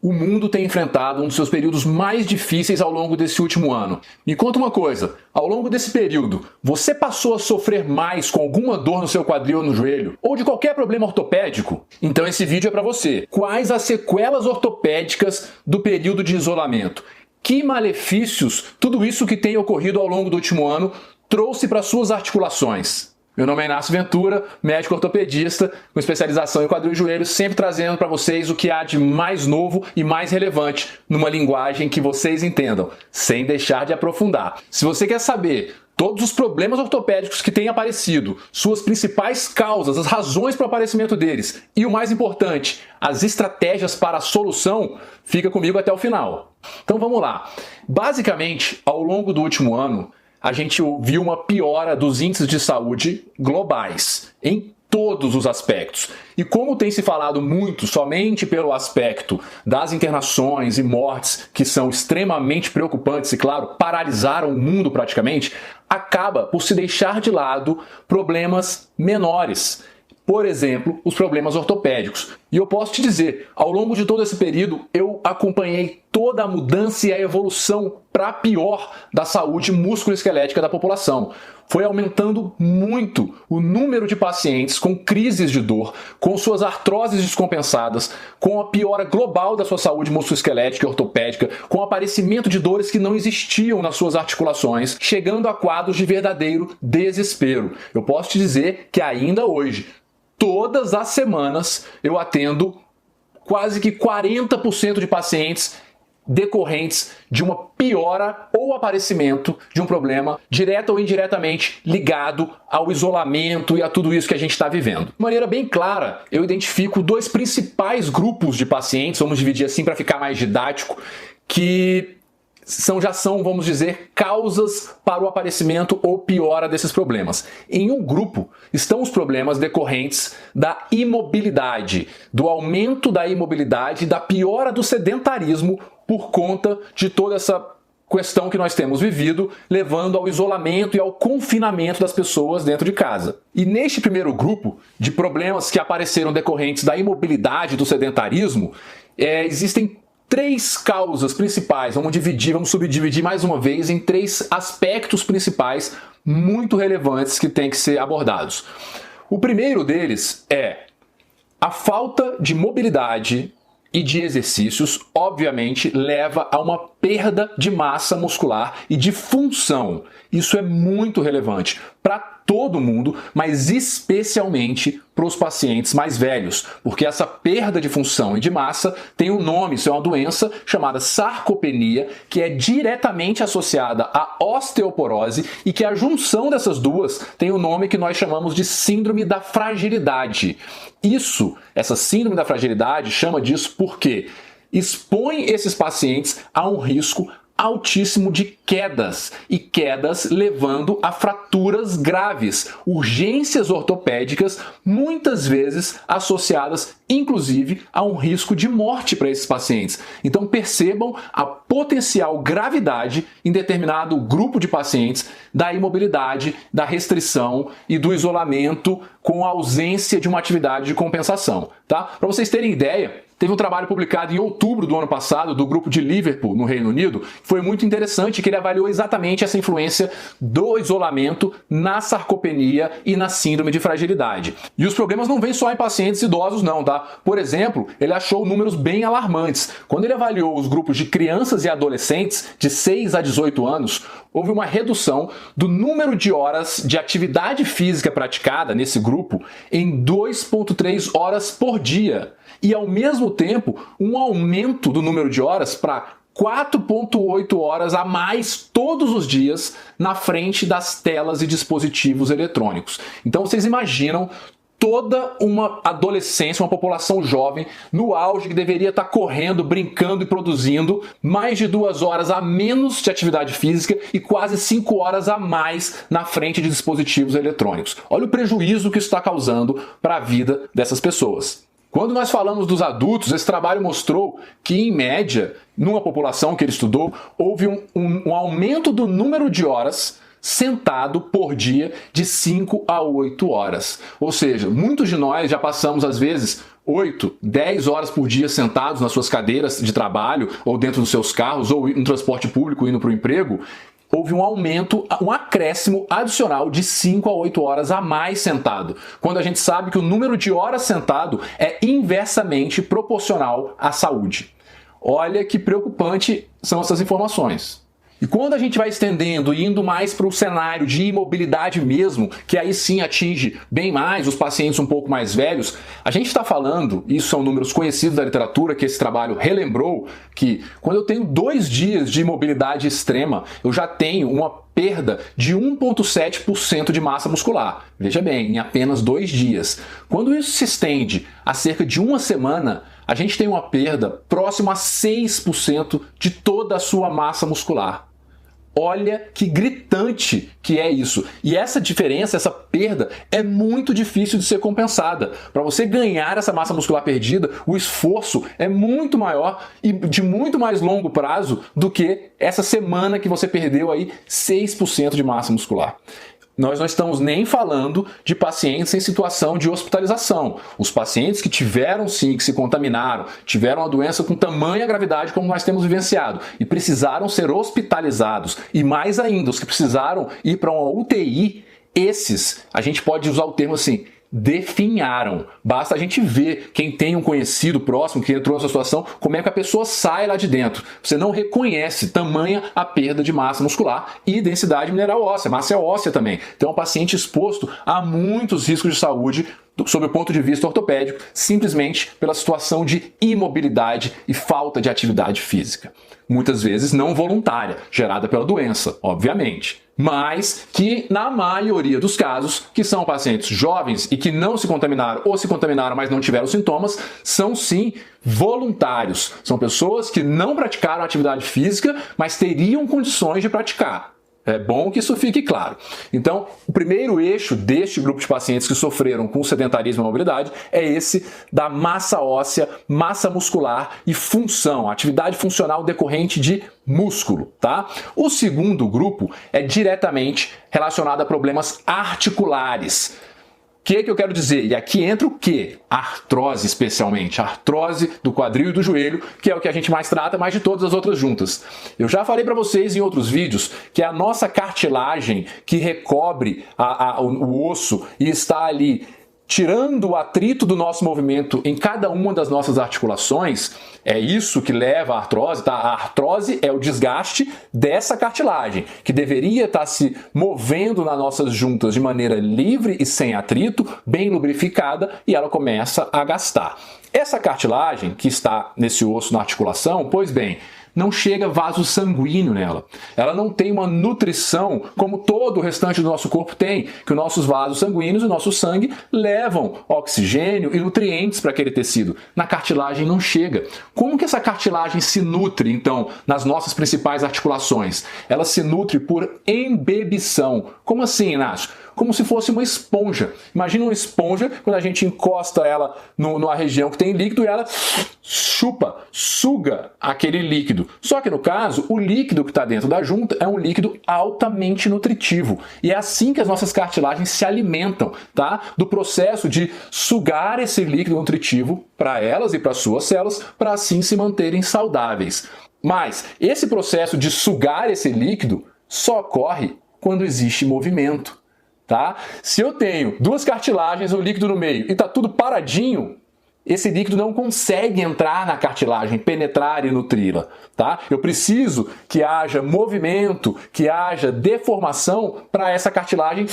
o mundo tem enfrentado um dos seus períodos mais difíceis ao longo desse último ano. Me conta uma coisa, ao longo desse período, você passou a sofrer mais com alguma dor no seu quadril ou no joelho? Ou de qualquer problema ortopédico? Então esse vídeo é para você. Quais as sequelas ortopédicas do período de isolamento? Que malefícios tudo isso que tem ocorrido ao longo do último ano trouxe para suas articulações? Meu nome é Inácio Ventura, médico ortopedista com especialização em quadril e joelho, sempre trazendo para vocês o que há de mais novo e mais relevante numa linguagem que vocês entendam, sem deixar de aprofundar. Se você quer saber todos os problemas ortopédicos que têm aparecido, suas principais causas, as razões para o aparecimento deles e, o mais importante, as estratégias para a solução, fica comigo até o final. Então vamos lá. Basicamente, ao longo do último ano, a gente viu uma piora dos índices de saúde globais, em todos os aspectos. E como tem se falado muito somente pelo aspecto das internações e mortes, que são extremamente preocupantes e, claro, paralisaram o mundo praticamente, acaba por se deixar de lado problemas menores. Por exemplo, os problemas ortopédicos. E eu posso te dizer, ao longo de todo esse período, eu acompanhei toda a mudança e a evolução para pior da saúde músculo-esquelética da população. Foi aumentando muito o número de pacientes com crises de dor, com suas artroses descompensadas, com a piora global da sua saúde músculo-esquelética e ortopédica, com o aparecimento de dores que não existiam nas suas articulações, chegando a quadros de verdadeiro desespero. Eu posso te dizer que ainda hoje, todas as semanas, eu atendo quase que 40% de pacientes decorrentes de uma piora ou aparecimento de um problema direta ou indiretamente ligado ao isolamento e a tudo isso que a gente está vivendo. De maneira bem clara, eu identifico dois principais grupos de pacientes, vamos dividir assim para ficar mais didático, que já são, vamos dizer, causas para o aparecimento ou piora desses problemas. Em um grupo estão os problemas decorrentes da imobilidade, do aumento da imobilidade e da piora do sedentarismo por conta de toda essa questão que nós temos vivido, levando ao isolamento e ao confinamento das pessoas dentro de casa. E neste primeiro grupo de problemas que apareceram decorrentes da imobilidade e do sedentarismo, existem três causas principais, vamos subdividir mais uma vez em três aspectos principais muito relevantes que têm que ser abordados. O primeiro deles é a falta de mobilidade e de exercícios, obviamente, leva a uma perda de massa muscular e de função. Isso é muito relevante para todo mundo, mas especialmente para os pacientes mais velhos, porque essa perda de função e de massa tem um nome, isso é uma doença chamada sarcopenia, que é diretamente associada à osteoporose e que a junção dessas duas tem o nome que nós chamamos de síndrome da fragilidade. Essa síndrome da fragilidade chama disso porque expõe esses pacientes a um risco altíssimo de quedas, e quedas levando a fraturas graves, urgências ortopédicas, muitas vezes associadas inclusive a um risco de morte para esses pacientes. Então percebam a potencial gravidade em determinado grupo de pacientes da imobilidade, da restrição e do isolamento com a ausência de uma atividade de compensação, tá? Para vocês terem ideia, teve um trabalho publicado em outubro do ano passado do grupo de Liverpool, no Reino Unido, que foi muito interessante, que ele avaliou exatamente essa influência do isolamento na sarcopenia e na síndrome de fragilidade. E os problemas não vêm só em pacientes idosos não, tá? Por exemplo, ele achou números bem alarmantes. Quando ele avaliou os grupos de crianças e adolescentes de 6 a 18 anos, houve uma redução do número de horas de atividade física praticada nesse grupo em 2,3 horas por dia. E, ao mesmo tempo, um aumento do número de horas para 4,8 horas a mais todos os dias na frente das telas e dispositivos eletrônicos. Então, vocês imaginam toda uma adolescência, uma população jovem, no auge que deveria estar correndo, brincando e produzindo mais de 2 horas a menos de atividade física e quase 5 horas a mais na frente de dispositivos eletrônicos. Olha o prejuízo que isso está causando para a vida dessas pessoas. Quando nós falamos dos adultos, esse trabalho mostrou que, em média, numa população que ele estudou, houve um aumento do número de horas sentado por dia de 5 a 8 horas. Ou seja, muitos de nós já passamos, às vezes, 8, 10 horas por dia sentados nas suas cadeiras de trabalho, ou dentro dos seus carros, ou no transporte público indo para o emprego, houve um aumento, um acréscimo adicional de 5 a 8 horas a mais sentado, quando a gente sabe que o número de horas sentado é inversamente proporcional à saúde. Olha que preocupante são essas informações. E quando a gente vai estendendo e indo mais para o cenário de imobilidade mesmo, que aí sim atinge bem mais os pacientes um pouco mais velhos, a gente está falando, isso são números conhecidos da literatura, que esse trabalho relembrou, que quando eu tenho 2 dias de imobilidade extrema, eu já tenho uma perda de 1,7% de massa muscular. Veja bem, em apenas 2 dias. Quando isso se estende a cerca de uma semana, a gente tem uma perda próxima a 6% de toda a sua massa muscular. Olha que gritante que é isso. E essa diferença, essa perda, é muito difícil de ser compensada. Para você ganhar essa massa muscular perdida, o esforço é muito maior e de muito mais longo prazo do que essa semana que você perdeu aí 6% de massa muscular. Nós não estamos nem falando de pacientes em situação de hospitalização. Os pacientes que tiveram sim, que se contaminaram, tiveram a doença com tamanha gravidade como nós temos vivenciado e precisaram ser hospitalizados, e mais ainda, os que precisaram ir para uma UTI, esses, a gente pode usar o termo assim, definharam. Basta a gente ver quem tem um conhecido próximo que entrou nessa situação, como é que a pessoa sai lá de dentro. Você não reconhece tamanha a perda de massa muscular e densidade mineral óssea, massa óssea também. Então é um paciente exposto a muitos riscos de saúde sob o ponto de vista ortopédico, simplesmente pela situação de imobilidade e falta de atividade física. Muitas vezes não voluntária, gerada pela doença, obviamente. Mas que, na maioria dos casos, que são pacientes jovens e que não se contaminaram ou se contaminaram, mas não tiveram sintomas, são sim voluntários. São pessoas que não praticaram atividade física, mas teriam condições de praticar. É bom que isso fique claro. Então, o primeiro eixo deste grupo de pacientes que sofreram com sedentarismo e mobilidade é esse da massa óssea, massa muscular e função, atividade funcional decorrente de músculo, tá? O segundo grupo é diretamente relacionado a problemas articulares. O que eu quero dizer? E aqui entra o quê? Artrose, especialmente. Artrose do quadril e do joelho, que é o que a gente mais trata, mais de todas as outras juntas. Eu já falei para vocês em outros vídeos que a nossa cartilagem que recobre o osso e está ali tirando o atrito do nosso movimento em cada uma das nossas articulações, é isso que leva à artrose, tá? A artrose é o desgaste dessa cartilagem, que deveria estar se movendo nas nossas juntas de maneira livre e sem atrito, bem lubrificada, e ela começa a gastar. Essa cartilagem que está nesse osso na articulação, pois bem, não chega vaso sanguíneo nela. Ela não tem uma nutrição como todo o restante do nosso corpo tem, que os nossos vasos sanguíneos e o nosso sangue levam oxigênio e nutrientes para aquele tecido. Na cartilagem não chega. Como que essa cartilagem se nutre, então, nas nossas principais articulações? Ela se nutre por embebição. Como assim, Inácio? Como se fosse uma esponja. Imagina uma esponja, quando a gente encosta ela numa região que tem líquido e ela chupa, suga aquele líquido. Só que no caso, o líquido que está dentro da junta é um líquido altamente nutritivo. E é assim que as nossas cartilagens se alimentam, tá? Do processo de sugar esse líquido nutritivo para elas e para suas células, para assim se manterem saudáveis. Mas esse processo de sugar esse líquido só ocorre quando existe movimento. Tá? Se eu tenho 2 cartilagens, um líquido no meio e está tudo paradinho, esse líquido não consegue entrar na cartilagem, penetrar e nutri-la. Tá? Eu preciso que haja movimento, que haja deformação para essa cartilagem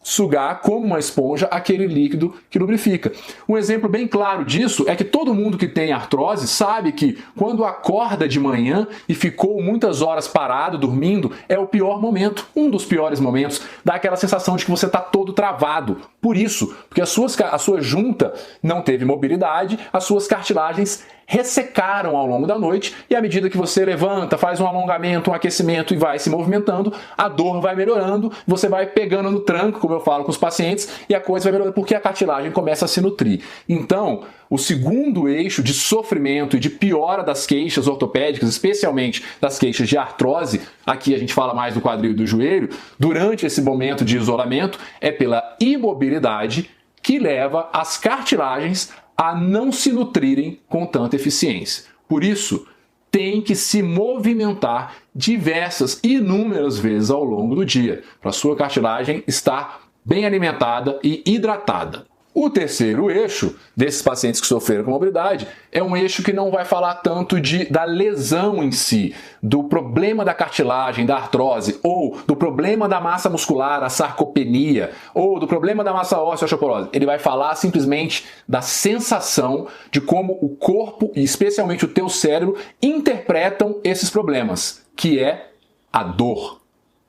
sugar como uma esponja aquele líquido que lubrifica. Um exemplo bem claro disso é que todo mundo que tem artrose sabe que quando acorda de manhã e ficou muitas horas parado, dormindo, é o pior momento, um dos piores momentos, dá aquela sensação de que você está todo travado. Por isso, porque a sua junta não teve mobilidade, as suas cartilagens ressecaram ao longo da noite e à medida que você levanta, faz um alongamento, um aquecimento e vai se movimentando, a dor vai melhorando, você vai pegando no tranco, como eu falo com os pacientes, e a coisa vai melhorando porque a cartilagem começa a se nutrir. Então, o segundo eixo de sofrimento e de piora das queixas ortopédicas, especialmente das queixas de artrose, aqui a gente fala mais do quadril e do joelho, durante esse momento de isolamento, é pela imobilidade que leva as cartilagens a não se nutrirem com tanta eficiência. Por isso, tem que se movimentar diversas, inúmeras vezes ao longo do dia, para a sua cartilagem estar bem alimentada e hidratada. O terceiro eixo desses pacientes que sofreram com mobilidade é um eixo que não vai falar tanto da lesão em si, do problema da cartilagem, da artrose, ou do problema da massa muscular, a sarcopenia, ou do problema da massa óssea, a osteoporose. Ele vai falar simplesmente da sensação de como o corpo, e especialmente o teu cérebro, interpretam esses problemas, que é a dor.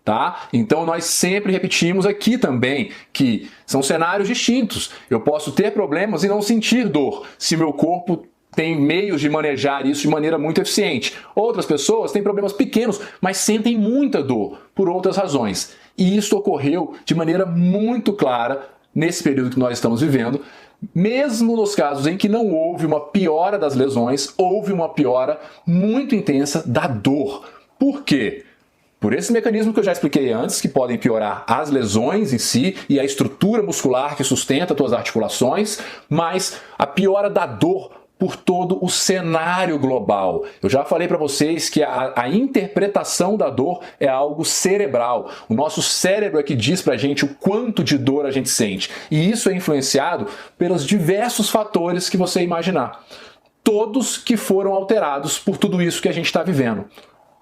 Tá? Então nós sempre repetimos aqui também que são cenários distintos. Eu posso ter problemas e não sentir dor, se meu corpo tem meios de manejar isso de maneira muito eficiente. Outras pessoas têm problemas pequenos, mas sentem muita dor por outras razões. E isso ocorreu de maneira muito clara nesse período que nós estamos vivendo. Mesmo nos casos em que não houve uma piora das lesões, houve uma piora muito intensa da dor. Por quê? Por esse mecanismo que eu já expliquei antes, que podem piorar as lesões em si e a estrutura muscular que sustenta as tuas articulações, mas a piora da dor por todo o cenário global. Eu já falei para vocês que a interpretação da dor é algo cerebral. O nosso cérebro é que diz para a gente o quanto de dor a gente sente. E isso é influenciado pelos diversos fatores que você imaginar. Todos que foram alterados por tudo isso que a gente está vivendo.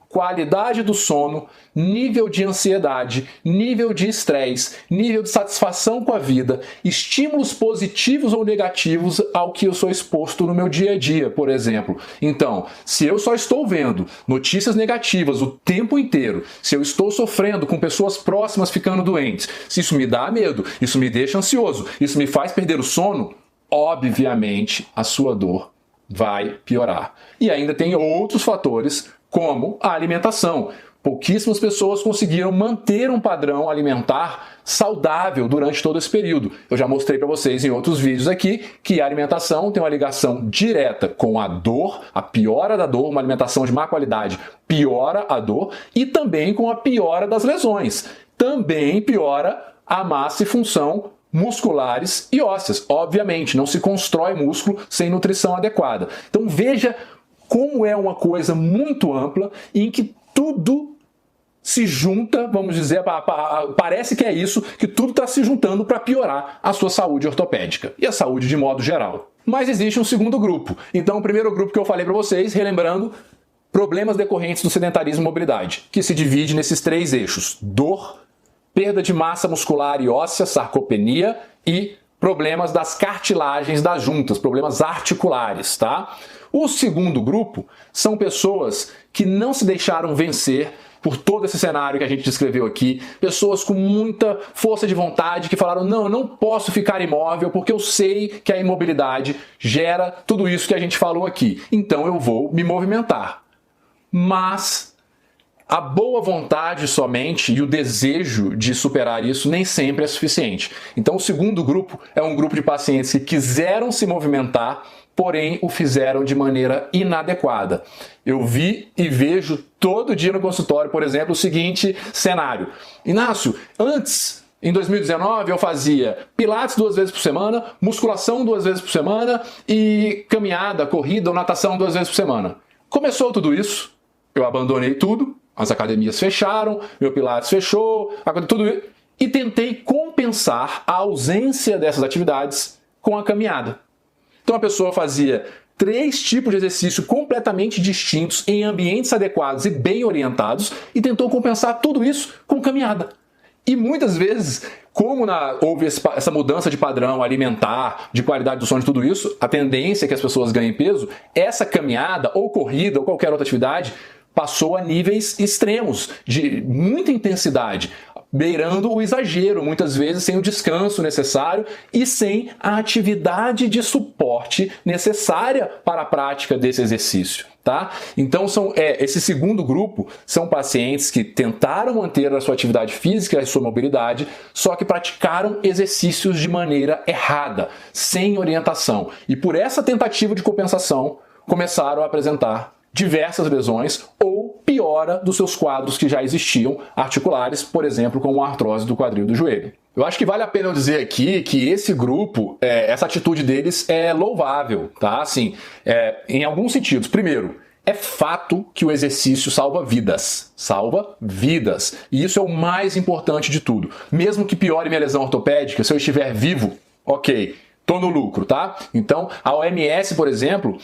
Qualidade do sono, nível de ansiedade, nível de estresse, nível de satisfação com a vida, estímulos positivos ou negativos ao que eu sou exposto no meu dia a dia, por exemplo. Então, se eu só estou vendo notícias negativas o tempo inteiro, se eu estou sofrendo com pessoas próximas ficando doentes, se isso me dá medo, isso me deixa ansioso, isso me faz perder o sono, obviamente a sua dor vai piorar. E ainda tem outros fatores, como a alimentação. Pouquíssimas pessoas conseguiram manter um padrão alimentar saudável durante todo esse período. Eu já mostrei para vocês em outros vídeos aqui que a alimentação tem uma ligação direta com a dor, a piora da dor, uma alimentação de má qualidade piora a dor, e também com a piora das lesões. Também piora a massa e função musculares e ósseas. Obviamente, não se constrói músculo sem nutrição adequada. Então veja como é uma coisa muito ampla em que tudo se junta, vamos dizer, parece que é isso, que tudo está se juntando para piorar a sua saúde ortopédica e a saúde de modo geral. Mas existe um segundo grupo. Então, o primeiro grupo que eu falei para vocês, relembrando, problemas decorrentes do sedentarismo e mobilidade, que se divide nesses três eixos: dor, perda de massa muscular e óssea, sarcopenia, e problemas das cartilagens das juntas, problemas articulares, tá? O segundo grupo são pessoas que não se deixaram vencer por todo esse cenário que a gente descreveu aqui, pessoas com muita força de vontade que falaram: não, eu não posso ficar imóvel porque eu sei que a imobilidade gera tudo isso que a gente falou aqui, então eu vou me movimentar. Mas a boa vontade somente e o desejo de superar isso nem sempre é suficiente. Então o segundo grupo é um grupo de pacientes que quiseram se movimentar, porém o fizeram de maneira inadequada. Eu vi e vejo todo dia no consultório, por exemplo, o seguinte cenário: Inácio, antes, em 2019, eu fazia pilates 2 vezes por semana, musculação 2 vezes por semana e caminhada, corrida ou natação 2 vezes por semana. Começou tudo isso, eu abandonei tudo, as academias fecharam, meu pilates fechou, tudo isso, e tentei compensar a ausência dessas atividades com a caminhada. Então a pessoa fazia 3 tipos de exercício completamente distintos em ambientes adequados e bem orientados e tentou compensar tudo isso com caminhada. E muitas vezes, como houve essa mudança de padrão alimentar, de qualidade do sono, de tudo isso, a tendência é que as pessoas ganhem peso, essa caminhada ou corrida ou qualquer outra atividade passou a níveis extremos, de muita intensidade, beirando o exagero, muitas vezes sem o descanso necessário e sem a atividade de suporte necessária para a prática desse exercício. Tá? Então esse segundo grupo são pacientes que tentaram manter a sua atividade física e a sua mobilidade, só que praticaram exercícios de maneira errada, sem orientação. E por essa tentativa de compensação, começaram a apresentar diversas lesões ou piora dos seus quadros que já existiam articulares, por exemplo, como a artrose do quadril do joelho. Eu acho que vale a pena eu dizer aqui que esse grupo, essa atitude deles é louvável, tá? Assim, em alguns sentidos. Primeiro, é fato que o exercício salva vidas. Salva vidas. E isso é o mais importante de tudo. Mesmo que piore minha lesão ortopédica, se eu estiver vivo, ok, tô no lucro, tá? Então, a OMS, por exemplo,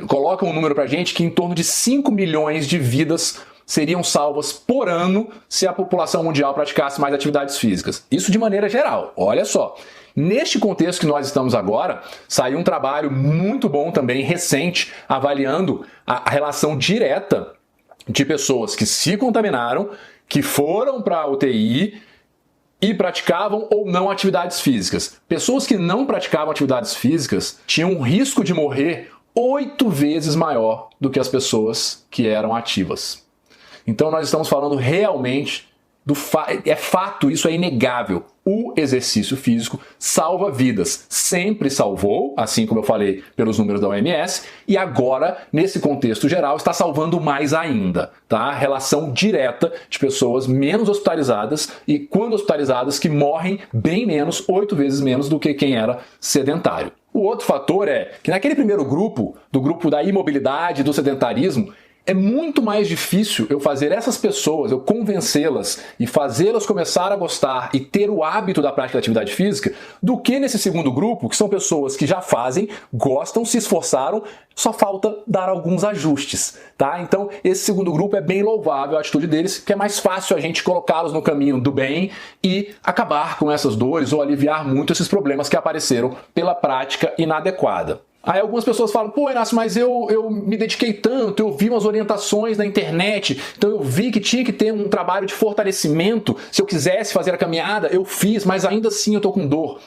coloca um número pra gente que em torno de 5 milhões de vidas seriam salvas por ano se a população mundial praticasse mais atividades físicas. Isso de maneira geral, olha só. Neste contexto que nós estamos agora, saiu um trabalho muito bom também, recente, avaliando a relação direta de pessoas que se contaminaram, que foram para a UTI e praticavam ou não atividades físicas. Pessoas que não praticavam atividades físicas tinham um risco de morrer 8 vezes maior do que as pessoas que eram ativas. Então nós estamos falando realmente é fato, isso é inegável. O exercício físico salva vidas. Sempre salvou, assim como eu falei pelos números da OMS, e agora, nesse contexto geral, está salvando mais ainda, tá? Relação direta de pessoas menos hospitalizadas e, quando hospitalizadas, que morrem bem menos, 8 vezes menos do que quem era sedentário. O outro fator é que naquele primeiro grupo, do grupo da imobilidade, do sedentarismo, é muito mais difícil eu fazer essas pessoas, eu convencê-las e fazê-las começar a gostar e ter o hábito da prática da atividade física do que nesse segundo grupo, que são pessoas que já fazem, gostam, se esforçaram, só falta dar alguns ajustes, tá? Então, esse segundo grupo é bem louvável a atitude deles, que é mais fácil a gente colocá-los no caminho do bem e acabar com essas dores ou aliviar muito esses problemas que apareceram pela prática inadequada. Aí algumas pessoas falam, pô, Inácio, mas eu me dediquei tanto, eu vi umas orientações na internet, então eu vi que tinha que ter um trabalho de fortalecimento, se eu quisesse fazer a caminhada, eu fiz, mas ainda assim eu tô com dor.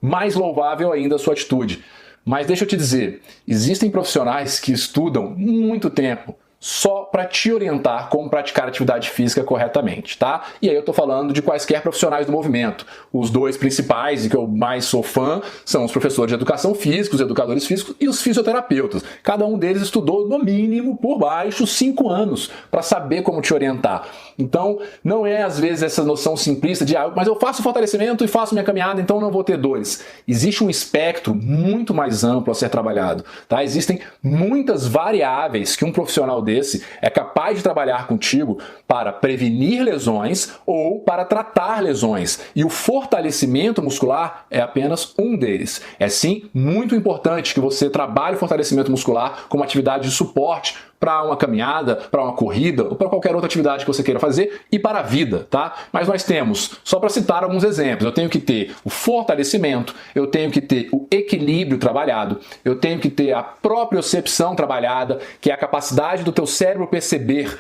Mais louvável ainda a sua atitude. Mas deixa eu te dizer, existem profissionais que estudam muito tempo só para te orientar como praticar atividade física corretamente, tá? E aí eu tô falando de quaisquer profissionais do movimento. Os dois principais e que eu mais sou fã são os professores de educação física, os educadores físicos e os fisioterapeutas. Cada um deles estudou no mínimo por baixo 5 anos para saber como te orientar. Então, não é às vezes essa noção simplista de mas eu faço fortalecimento e faço minha caminhada, então não vou ter dores. Existe um espectro muito mais amplo a ser trabalhado, tá? Existem muitas variáveis que um profissional desse é capaz de trabalhar contigo para prevenir lesões ou para tratar lesões. E o fortalecimento muscular é apenas um deles. É sim muito importante que você trabalhe o fortalecimento muscular como atividade de suporte para uma caminhada, para uma corrida ou para qualquer outra atividade que você queira fazer e para a vida, tá? Mas nós temos, só para citar alguns exemplos, eu tenho que ter o fortalecimento, eu tenho que ter o equilíbrio trabalhado, eu tenho que ter a propriocepção trabalhada, que é a capacidade do teu cérebro perceber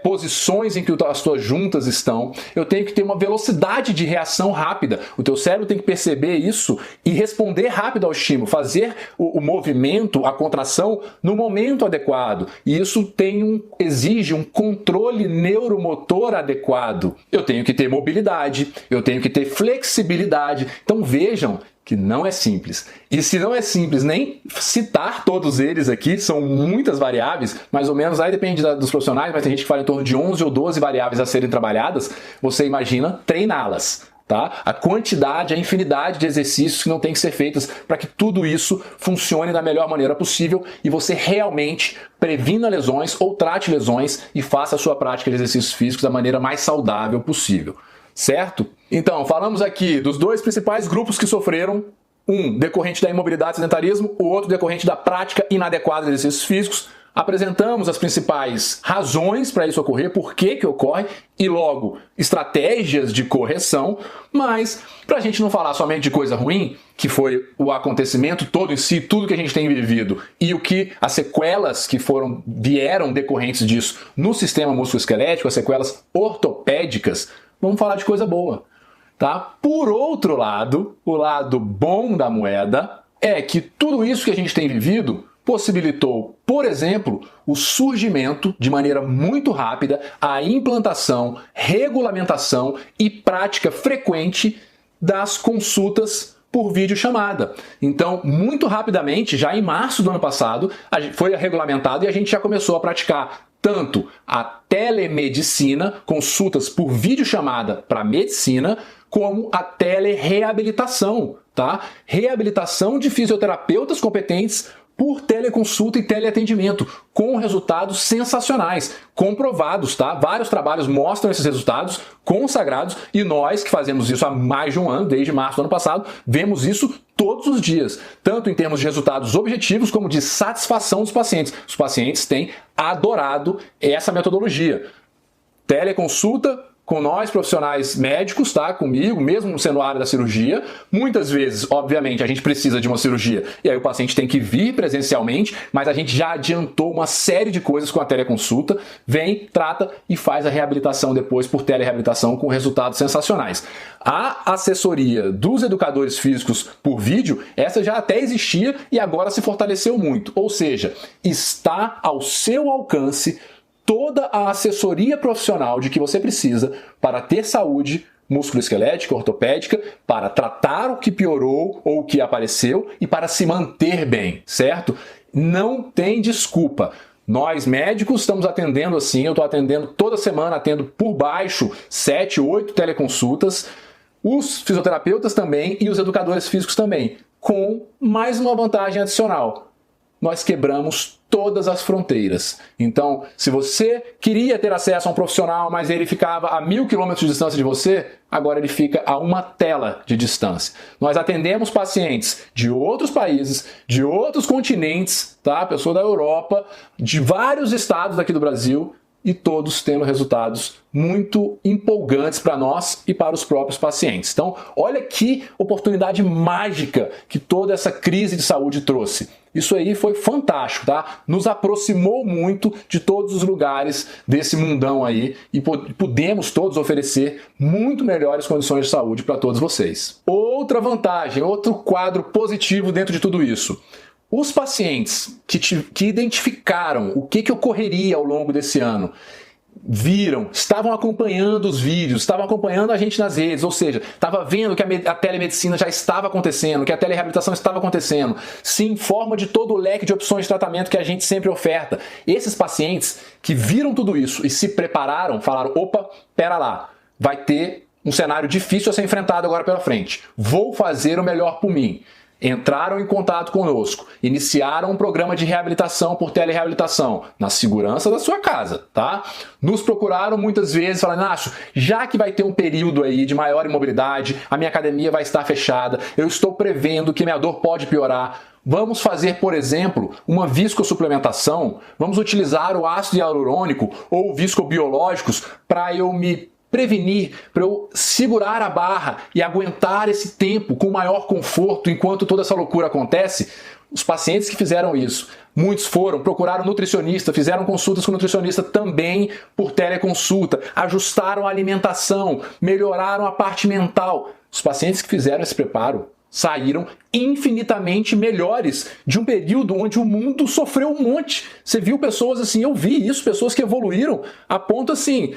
posições em que as tuas juntas estão, eu tenho que ter uma velocidade de reação rápida, o teu cérebro tem que perceber isso e responder rápido ao estímulo, fazer o movimento, a contração no momento adequado, e isso exige um controle neuromotor adequado. Eu tenho que ter mobilidade, eu tenho que ter flexibilidade. Então vejam que não é simples. E se não é simples nem citar todos eles aqui, são muitas variáveis, mais ou menos, aí depende dos profissionais, mas tem gente que fala em torno de 11 ou 12 variáveis a serem trabalhadas, você imagina treiná-las, tá? A quantidade, a infinidade de exercícios que não tem que ser feitos para que tudo isso funcione da melhor maneira possível e você realmente previna lesões ou trate lesões e faça a sua prática de exercícios físicos da maneira mais saudável possível. Certo? Então, falamos aqui dos dois principais grupos que sofreram, um decorrente da imobilidade e sedentarismo, o outro decorrente da prática inadequada de exercícios físicos. Apresentamos as principais razões para isso ocorrer, por que ocorre, e logo, estratégias de correção, mas para a gente não falar somente de coisa ruim, que foi o acontecimento todo em si, tudo que a gente tem vivido, e as sequelas que vieram decorrentes disso no sistema musculoesquelético, as sequelas ortopédicas, vamos falar de coisa boa, tá? Por outro lado, o lado bom da moeda é que tudo isso que a gente tem vivido possibilitou, por exemplo, o surgimento de maneira muito rápida, a implantação, regulamentação e prática frequente das consultas por videochamada. Então, muito rapidamente, já em março do ano passado, foi regulamentado e a gente já começou a praticar tanto a telemedicina, consultas por videochamada para medicina, como a telereabilitação, tá? Reabilitação de fisioterapeutas competentes por teleconsulta e teleatendimento, com resultados sensacionais, comprovados, tá? Vários trabalhos mostram esses resultados consagrados e nós, que fazemos isso há mais de um ano, desde março do ano passado, vemos isso todos os dias, tanto em termos de resultados objetivos como de satisfação dos pacientes. Os pacientes têm adorado essa metodologia. Teleconsulta com nós, profissionais médicos, tá? Comigo, mesmo sendo a área da cirurgia. Muitas vezes, obviamente, a gente precisa de uma cirurgia e aí o paciente tem que vir presencialmente, mas a gente já adiantou uma série de coisas com a teleconsulta. Vem, trata e faz a reabilitação depois por telereabilitação com resultados sensacionais. A assessoria dos educadores físicos por vídeo, essa já até existia e agora se fortaleceu muito. Ou seja, está ao seu alcance toda a assessoria profissional de que você precisa para ter saúde musculoesquelética, ortopédica, para tratar o que piorou ou o que apareceu e para se manter bem, certo? Não tem desculpa. Nós médicos estamos atendendo assim, eu estou atendendo toda semana, atendo por baixo 7, 8 teleconsultas, os fisioterapeutas também e os educadores físicos também, com mais uma vantagem adicional. Nós quebramos todas as fronteiras. Então, se você queria ter acesso a um profissional, mas ele ficava a 1000 quilômetros de distância de você, agora ele fica a uma tela de distância. Nós atendemos pacientes de outros países, de outros continentes, tá? Pessoa da Europa, de vários estados daqui do Brasil, e todos tendo resultados muito empolgantes para nós e para os próprios pacientes. Então, olha que oportunidade mágica que toda essa crise de saúde trouxe. Isso aí foi fantástico, tá? Nos aproximou muito de todos os lugares desse mundão aí e pudemos todos oferecer muito melhores condições de saúde para todos vocês. Outra vantagem, outro quadro positivo dentro de tudo isso. Os pacientes que identificaram o que ocorreria ao longo desse ano, viram, estavam acompanhando os vídeos, estavam acompanhando a gente nas redes, ou seja, estava vendo que a telemedicina já estava acontecendo, que a telereabilitação estava acontecendo, se informa de todo o leque de opções de tratamento que a gente sempre oferta. Esses pacientes que viram tudo isso e se prepararam, falaram, opa, pera lá, vai ter um cenário difícil a ser enfrentado agora pela frente, vou fazer o melhor por mim. Entraram em contato conosco, iniciaram um programa de reabilitação por telereabilitação, na segurança da sua casa, tá? Nos procuraram muitas vezes falando, Nacho, já que vai ter um período aí de maior imobilidade, a minha academia vai estar fechada, eu estou prevendo que minha dor pode piorar, vamos fazer, por exemplo, uma viscossuplementação, vamos utilizar o ácido hialurônico ou viscobiológicos para eu me prevenir, para eu segurar a barra e aguentar esse tempo com maior conforto enquanto toda essa loucura acontece. Os pacientes que fizeram isso, muitos procuraram nutricionista, fizeram consultas com nutricionista também por teleconsulta, ajustaram a alimentação, melhoraram a parte mental. Os pacientes que fizeram esse preparo saíram infinitamente melhores de um período onde o mundo sofreu um monte. Você viu pessoas assim, eu vi isso, pessoas que evoluíram a ponto assim,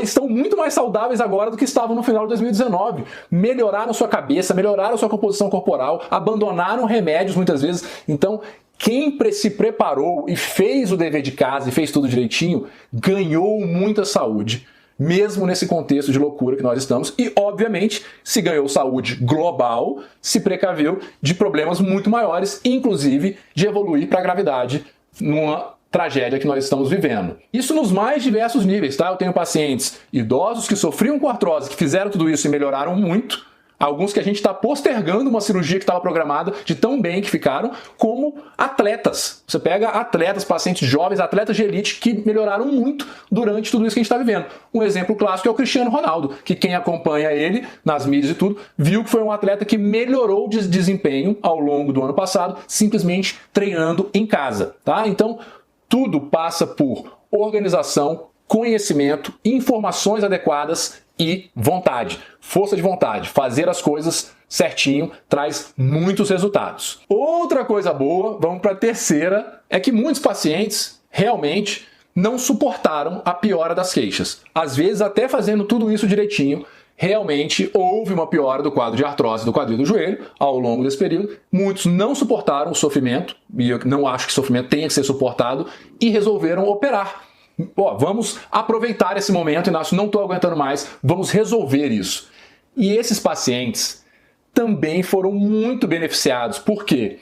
estão muito mais saudáveis agora do que estavam no final de 2019. Melhoraram sua cabeça, melhoraram sua composição corporal, abandonaram remédios muitas vezes. Então, quem se preparou e fez o dever de casa e fez tudo direitinho, ganhou muita saúde. Mesmo nesse contexto de loucura que nós estamos. E, obviamente, se ganhou saúde global, se precaveu de problemas muito maiores, inclusive de evoluir para a gravidade numa tragédia que nós estamos vivendo. Isso nos mais diversos níveis, tá? Eu tenho pacientes idosos que sofriam com artrose, que fizeram tudo isso e melhoraram muito. Alguns que a gente está postergando uma cirurgia que estava programada de tão bem que ficaram, como atletas. Você pega atletas, pacientes jovens, atletas de elite que melhoraram muito durante tudo isso que a gente está vivendo. Um exemplo clássico é o Cristiano Ronaldo, que quem acompanha ele nas mídias e tudo, viu que foi um atleta que melhorou de desempenho ao longo do ano passado, simplesmente treinando em casa, tá? Então, tudo passa por organização, conhecimento, informações adequadas e vontade, força de vontade. Fazer as coisas certinho traz muitos resultados. Outra coisa boa, vamos para a terceira, é que muitos pacientes realmente não suportaram a piora das queixas. Às vezes, até fazendo tudo isso direitinho, realmente houve uma piora do quadro de artrose do quadril do joelho ao longo desse período. Muitos não suportaram o sofrimento, e eu não acho que o sofrimento tenha que ser suportado, e resolveram operar. vamos aproveitar esse momento, Inácio, não estou aguentando mais, vamos resolver isso. E esses pacientes também foram muito beneficiados, porque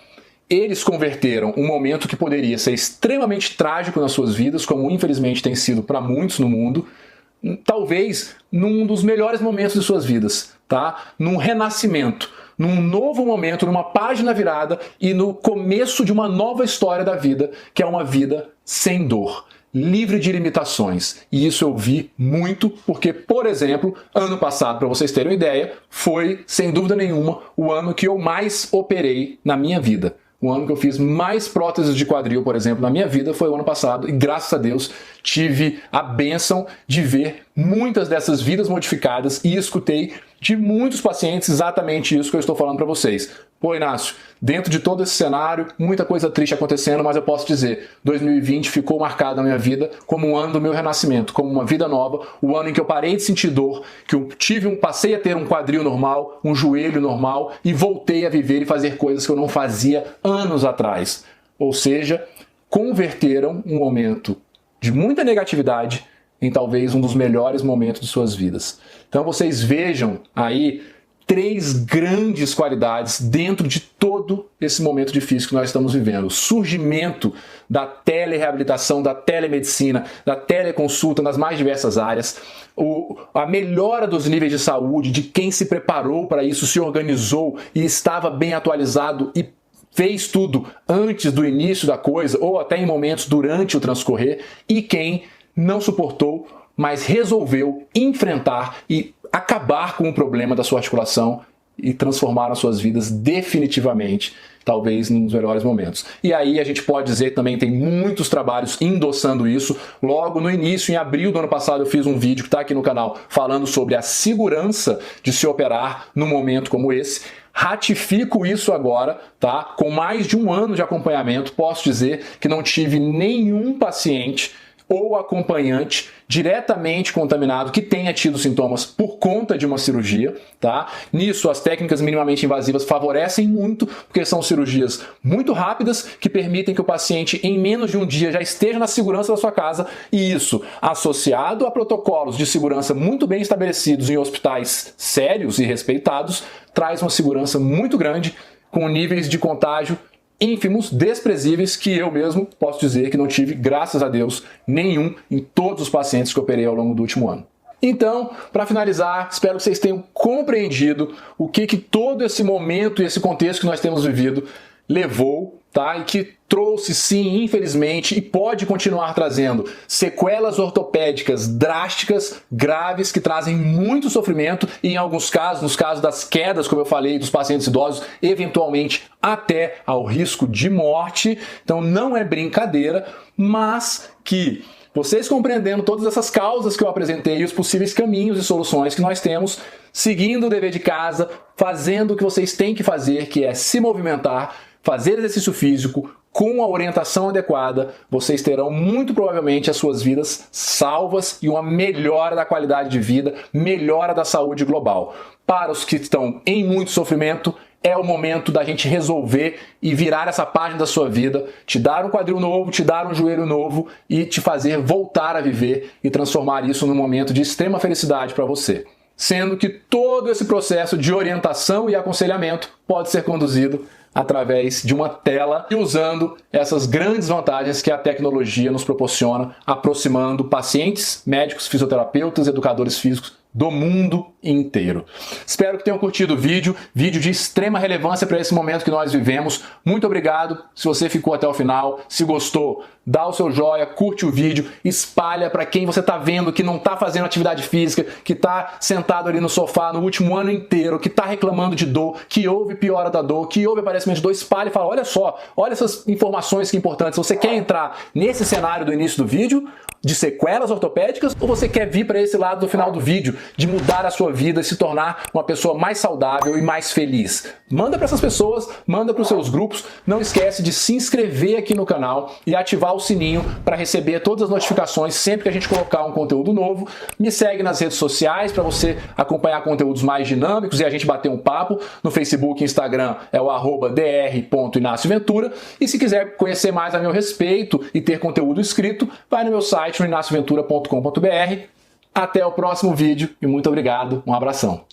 eles converteram um momento que poderia ser extremamente trágico nas suas vidas, como infelizmente tem sido para muitos no mundo, talvez num dos melhores momentos de suas vidas, tá? Num renascimento, num novo momento, numa página virada e no começo de uma nova história da vida, que é uma vida sem dor, livre de limitações. E isso eu vi muito porque, por exemplo, ano passado, para vocês terem uma ideia, foi, sem dúvida nenhuma, o ano que eu mais operei na minha vida. O ano que eu fiz mais próteses de quadril, por exemplo, na minha vida foi o ano passado. E graças a Deus tive a bênção de ver muitas dessas vidas modificadas e escutei de muitos pacientes exatamente isso que eu estou falando para vocês. Pô, Inácio, dentro de todo esse cenário, muita coisa triste acontecendo, mas eu posso dizer, 2020 ficou marcado na minha vida como um ano do meu renascimento, como uma vida nova, o ano em que eu parei de sentir dor, que eu passei a ter um quadril normal, um joelho normal e voltei a viver e fazer coisas que eu não fazia anos atrás. Ou seja, converteram um momento de muita negatividade em talvez um dos melhores momentos de suas vidas. Então vocês vejam aí 3 grandes qualidades dentro de todo esse momento difícil que nós estamos vivendo. O surgimento da telereabilitação, da telemedicina, da teleconsulta nas mais diversas áreas, a melhora dos níveis de saúde, de quem se preparou para isso, se organizou e estava bem atualizado e fez tudo antes do início da coisa ou até em momentos durante o transcorrer, e quem não suportou, mas resolveu enfrentar e acabar com o problema da sua articulação e transformar as suas vidas definitivamente, talvez nos melhores momentos. E aí a gente pode dizer que também tem muitos trabalhos endossando isso. Logo no início, em abril do ano passado, eu fiz um vídeo que está aqui no canal falando sobre a segurança de se operar num momento como esse. Ratifico isso agora, tá? Com mais de um ano de acompanhamento, posso dizer que não tive nenhum paciente ou acompanhante diretamente contaminado que tenha tido sintomas por conta de uma cirurgia, tá? Nisso, as técnicas minimamente invasivas favorecem muito, porque são cirurgias muito rápidas que permitem que o paciente, em menos de um dia, já esteja na segurança da sua casa, e isso, associado a protocolos de segurança muito bem estabelecidos em hospitais sérios e respeitados, traz uma segurança muito grande, com níveis de contágio ínfimos, desprezíveis, que eu mesmo posso dizer que não tive, graças a Deus, nenhum em todos os pacientes que eu operei ao longo do último ano. Então, para finalizar, espero que vocês tenham compreendido o que todo esse momento e esse contexto que nós temos vivido levou, tá? E que trouxe, sim, infelizmente, e pode continuar trazendo sequelas ortopédicas drásticas, graves, que trazem muito sofrimento e, em alguns casos, nos casos das quedas, como eu falei, dos pacientes idosos, eventualmente até ao risco de morte. Então não é brincadeira, mas que vocês compreendendo todas essas causas que eu apresentei e os possíveis caminhos e soluções que nós temos, seguindo o dever de casa, fazendo o que vocês têm que fazer, que é se movimentar, fazer exercício físico, com a orientação adequada, vocês terão muito provavelmente as suas vidas salvas e uma melhora da qualidade de vida, melhora da saúde global. Para os que estão em muito sofrimento, é o momento da gente resolver e virar essa página da sua vida, te dar um quadril novo, te dar um joelho novo e te fazer voltar a viver e transformar isso num momento de extrema felicidade para você. Sendo que todo esse processo de orientação e aconselhamento pode ser conduzido através de uma tela e usando essas grandes vantagens que a tecnologia nos proporciona, aproximando pacientes, médicos, fisioterapeutas, educadores físicos do mundo inteiro. Espero que tenham curtido o vídeo de extrema relevância para esse momento que nós vivemos. Muito obrigado se você ficou até o final. Se gostou, dá o seu joia, curte o vídeo, espalha para quem você está vendo que não está fazendo atividade física, que está sentado ali no sofá no último ano inteiro, que está reclamando de dor, que houve piora da dor, que houve aparecimento de dor. Espalha e fala, olha só, olha essas informações que importantes. Você quer entrar nesse cenário do início do vídeo, de sequelas ortopédicas, ou você quer vir para esse lado do final do vídeo, de mudar a sua vida e se tornar uma pessoa mais saudável e mais feliz? Manda para essas pessoas, manda para os seus grupos. Não esquece de se inscrever aqui no canal e ativar o o sininho para receber todas as notificações sempre que a gente colocar um conteúdo novo. Me segue nas redes sociais para você acompanhar conteúdos mais dinâmicos e a gente bater um papo. No Facebook e Instagram é o @dr.inacioventura. E se quiser conhecer mais a meu respeito e ter conteúdo escrito, vai no meu site, no inacioventura.com.br. Até o próximo vídeo e muito obrigado. Um abração.